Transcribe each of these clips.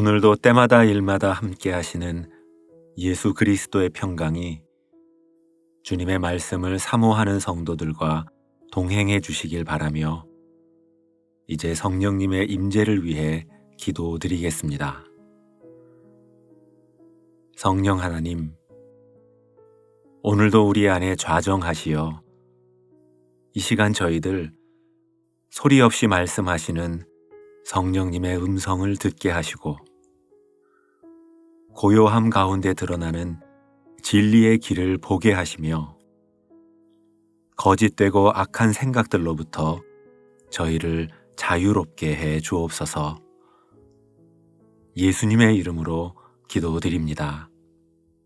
오늘도 때마다 일마다 함께 하시는 예수 그리스도의 평강이 주님의 말씀을 사모하는 성도들과 동행해 주시길 바라며 이제 성령님의 임재를 위해 기도드리겠습니다. 성령 하나님, 오늘도 우리 안에 좌정하시어 이 시간 저희들 소리 없이 말씀하시는 성령님의 음성을 듣게 하시고 고요함 가운데 드러나는 진리의 길을 보게 하시며 거짓되고 악한 생각들로부터 저희를 자유롭게 해 주옵소서. 예수님의 이름으로 기도드립니다.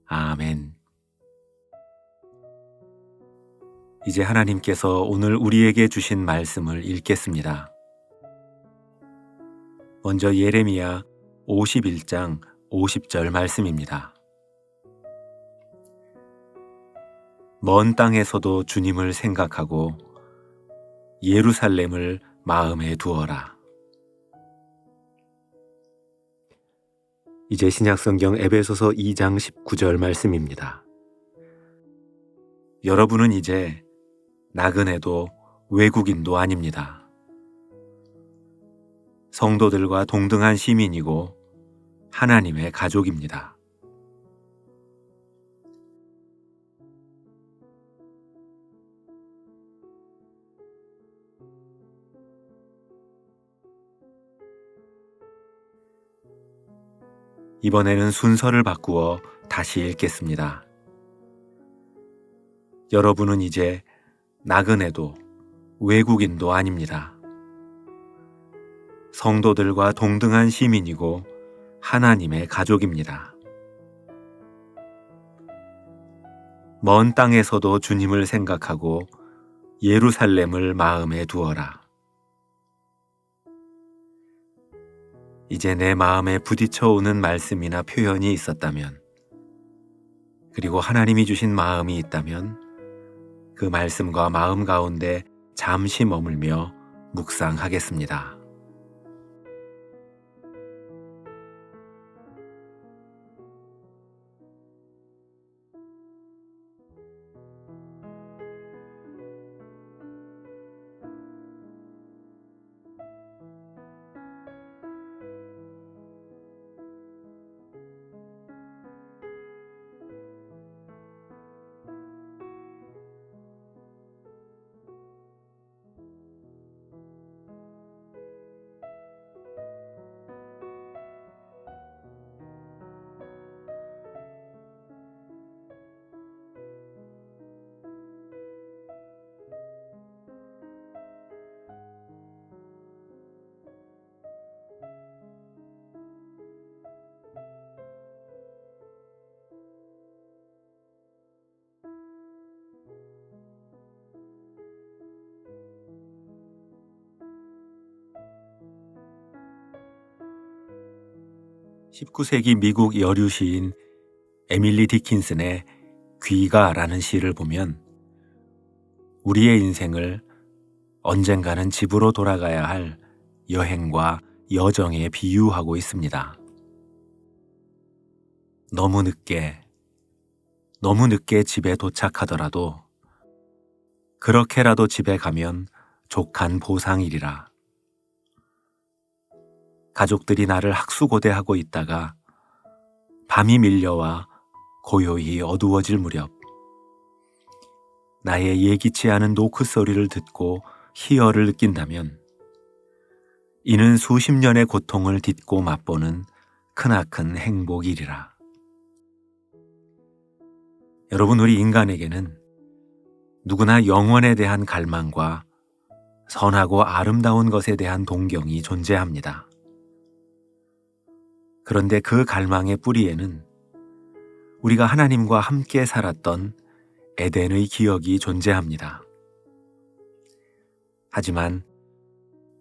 아멘. 이제 하나님께서 오늘 우리에게 주신 말씀을 읽겠습니다. 먼저 예레미야 51장 50절 말씀입니다. 먼 땅에서도 주님을 생각하고 예루살렘을 마음에 두어라. 이제 신약성경 에베소서 2장 19절 말씀입니다. 여러분은 이제 나그네도 외국인도 아닙니다. 성도들과 동등한 시민이고 하나님의 가족입니다. 이번에는 순서를 바꾸어 다시 읽겠습니다. 여러분은 이제 나그네도 외국인도 아닙니다. 성도들과 동등한 시민이고 하나님의 가족입니다. 먼 땅에서도 주님을 생각하고 예루살렘을 마음에 두어라. 이제 내 마음에 부딪혀 오는 말씀이나 표현이 있었다면, 그리고 하나님이 주신 마음이 있다면 그 말씀과 마음 가운데 잠시 머물며 묵상하겠습니다. (19세기) 미국 여류 시인 에밀리 디킨슨의 귀가라는 시를 보면 우리의 인생을 언젠가는 집으로 돌아가야 할 여행과 여정에 비유하고 있습니다. 너무 늦게 집에 도착하더라도 그렇게라도 집에 가면 족한 보상이리라. 가족들이 나를 학수고대하고 있다가 밤이 밀려와 고요히 어두워질 무렵 나의 예기치 않은 노크 소리를 듣고 희열을 느낀다면 이는 수십 년의 고통을 딛고 맛보는 크나큰 행복이리라. 여러분, 우리 인간에게는 누구나 영원에 대한 갈망과 선하고 아름다운 것에 대한 동경이 존재합니다. 그런데 그 갈망의 뿌리에는 우리가 하나님과 함께 살았던 에덴의 기억이 존재합니다. 하지만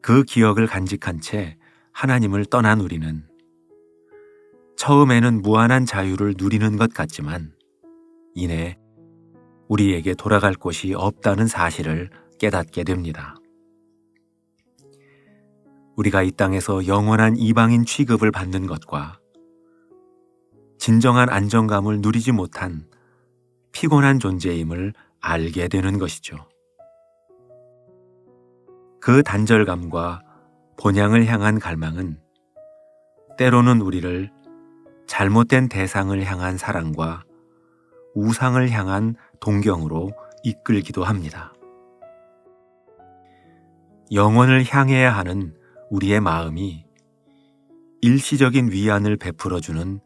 그 기억을 간직한 채 하나님을 떠난 우리는 처음에는 무한한 자유를 누리는 것 같지만 이내 우리에게 돌아갈 곳이 없다는 사실을 깨닫게 됩니다. 우리가 이 땅에서 영원한 이방인 취급을 받는 것과 진정한 안정감을 누리지 못한 피곤한 존재임을 알게 되는 것이죠. 그 단절감과 본향을 향한 갈망은 때로는 우리를 잘못된 대상을 향한 사랑과 우상을 향한 동경으로 이끌기도 합니다. 영혼을 향해야 하는 우리의 마음이 일시적인 위안을 베풀어주는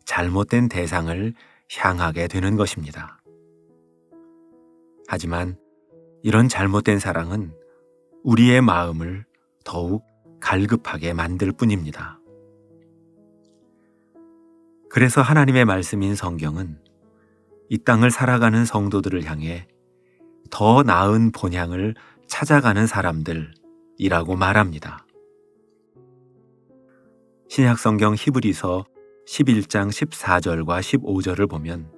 잘못된 대상을 향하게 되는 것입니다. 하지만 이런 잘못된 사랑은 우리의 마음을 더욱 갈급하게 만들 뿐입니다. 그래서 하나님의 말씀인 성경은 이 땅을 살아가는 성도들을 향해 더 나은 본향을 찾아가는 사람들이라고 말합니다. 신약성경 히브리서 11장 14절과 15절을 보면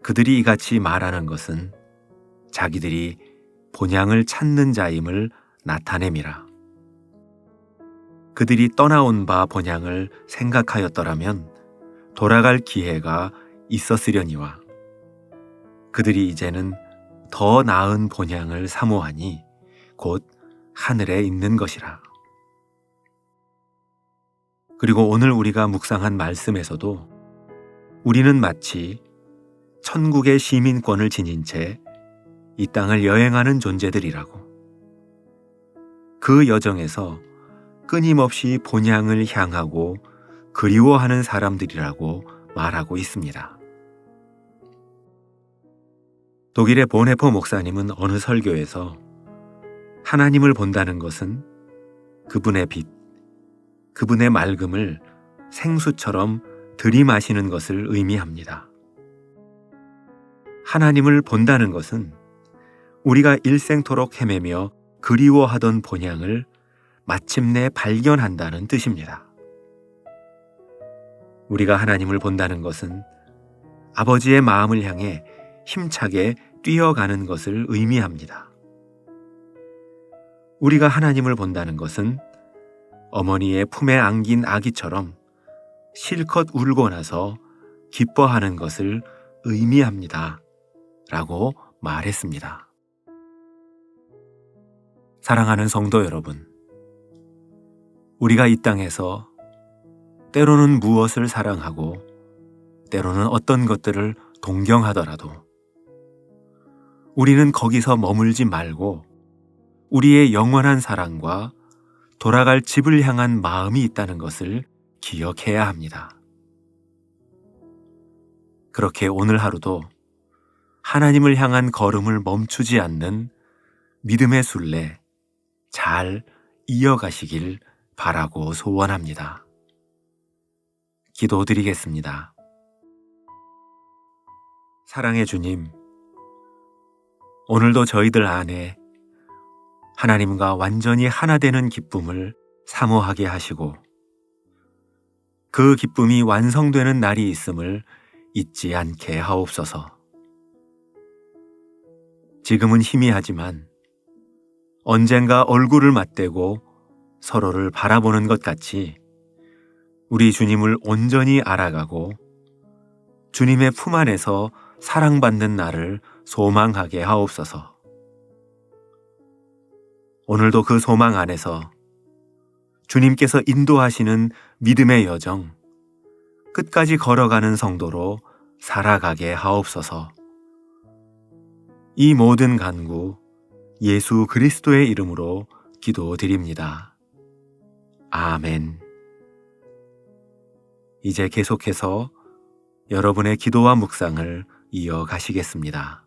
그들이 이같이 말하는 것은 자기들이 본향을 찾는 자임을 나타냄이라. 그들이 떠나온 바 본향을 생각하였더라면 돌아갈 기회가 있었으려니와 그들이 이제는 더 나은 본향을 사모하니 곧 하늘에 있는 것이라. 그리고 오늘 우리가 묵상한 말씀에서도 우리는 마치 천국의 시민권을 지닌 채 이 땅을 여행하는 존재들이라고, 그 여정에서 끊임없이 본향을 향하고 그리워하는 사람들이라고 말하고 있습니다. 독일의 보네포 목사님은 어느 설교에서 하나님을 본다는 것은 그분의 빛, 그분의 맑음을 생수처럼 들이마시는 것을 의미합니다. 하나님을 본다는 것은 우리가 일생토록 헤매며 그리워하던 본향을 마침내 발견한다는 뜻입니다. 우리가 하나님을 본다는 것은 아버지의 마음을 향해 힘차게 뛰어가는 것을 의미합니다. 우리가 하나님을 본다는 것은 어머니의 품에 안긴 아기처럼 실컷 울고 나서 기뻐하는 것을 의미합니다. 라고 말했습니다. 사랑하는 성도 여러분, 우리가 이 땅에서 때로는 무엇을 사랑하고 때로는 어떤 것들을 동경하더라도 우리는 거기서 머물지 말고 우리의 영원한 사랑과 돌아갈 집을 향한 마음이 있다는 것을 기억해야 합니다. 그렇게 오늘 하루도 하나님을 향한 걸음을 멈추지 않는 믿음의 순례 잘 이어가시길 바라고 소원합니다. 기도드리겠습니다. 사랑의 주님, 오늘도 저희들 안에 하나님과 완전히 하나 되는 기쁨을 사모하게 하시고 그 기쁨이 완성되는 날이 있음을 잊지 않게 하옵소서. 지금은 희미하지만 언젠가 얼굴을 맞대고 서로를 바라보는 것 같이 우리 주님을 온전히 알아가고 주님의 품 안에서 사랑받는 날을 소망하게 하옵소서. 오늘도 그 소망 안에서 주님께서 인도하시는 믿음의 여정, 끝까지 걸어가는 성도로 살아가게 하옵소서. 이 모든 간구 예수 그리스도의 이름으로 기도드립니다. 아멘. 이제 계속해서 여러분의 기도와 묵상을 이어가시겠습니다.